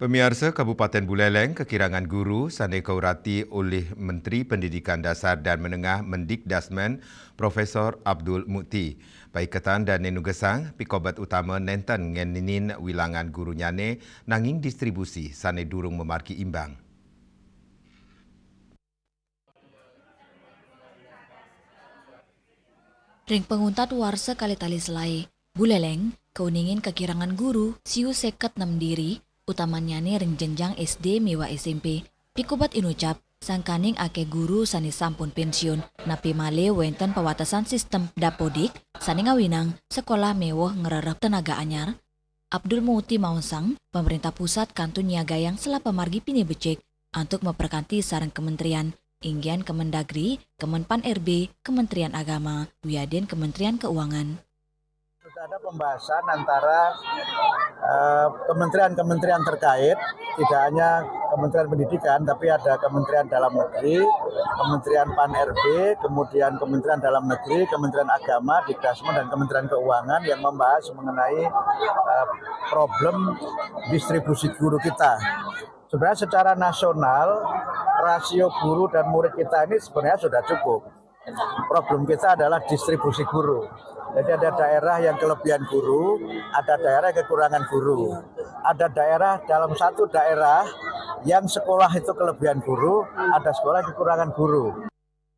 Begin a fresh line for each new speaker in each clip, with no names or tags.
Pemirsa Kabupaten Buleleng kekirangan guru sane kaurati oleh Menteri Pendidikan Dasar dan Menengah Mendikdasmen Profesor Abdul Mukti. Paikatan dan Nenugesang pikobat utama nenten ngeninin wilangan guru nyane nanging distribusi sane durung memarki imbang.
Ring penguntat warsa kali tali selai, Buleleng, keuningin kekirangan guru, siu seket 6 diri, utamanya nih ring jenjang SD miwa SMP. Pikubat inucap, sangkaning ake guru sani sampun pensiun, napi male wenten pewatasan sistem dapodik, sani ngawinang, sekolah mewah ngererep tenaga anyar. Abdul Mukti Mausang, pemerintah pusat kantun niaga yang selapa margi pini becek, untuk memperkanti saran kementerian, Inggian Kemendagri, Kemenpan RB, Kementerian Agama, Wiaden Kementerian Keuangan.
Sudah ada pembahasan antara kementerian-kementerian terkait, tidak hanya Kementerian Pendidikan, tapi ada Kementerian Dalam Negeri, Kementerian Pan RB, kemudian Kementerian Dalam Negeri, Kementerian Agama, Dikdasmen, dan Kementerian Keuangan yang membahas mengenai problem distribusi guru kita. Sebenarnya secara nasional, rasio guru dan murid kita ini sebenarnya sudah cukup. Problem kita adalah distribusi guru. Jadi ada daerah yang kelebihan guru, ada daerah yang kekurangan guru. Ada daerah dalam satu daerah yang sekolah itu kelebihan guru, ada sekolah yang kekurangan guru.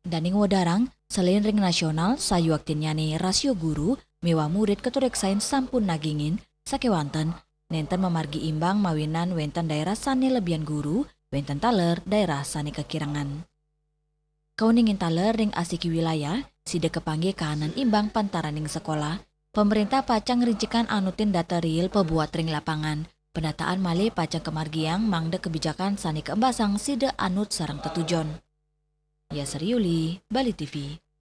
Daning wadarang, selain ring nasional, sayu aktinnyane rasio guru, mewah murid keturek sains sampun nagingin, sakewanten, nenten memargi imbang mawinan wenten daerah sane lebihan guru, wenten taler daerah sane kekirangan. Kauningin taler ring asiki wilayah, side kepanggih kahanan imbang pantaraning sekolah, pemerintah pacang rincikan anutin data real pebuat ring lapangan, pendataan male pacang kemargiang mangde kebijakan sani keembasang side anut sarang tetujon. Ya Seriuli, Bali TV.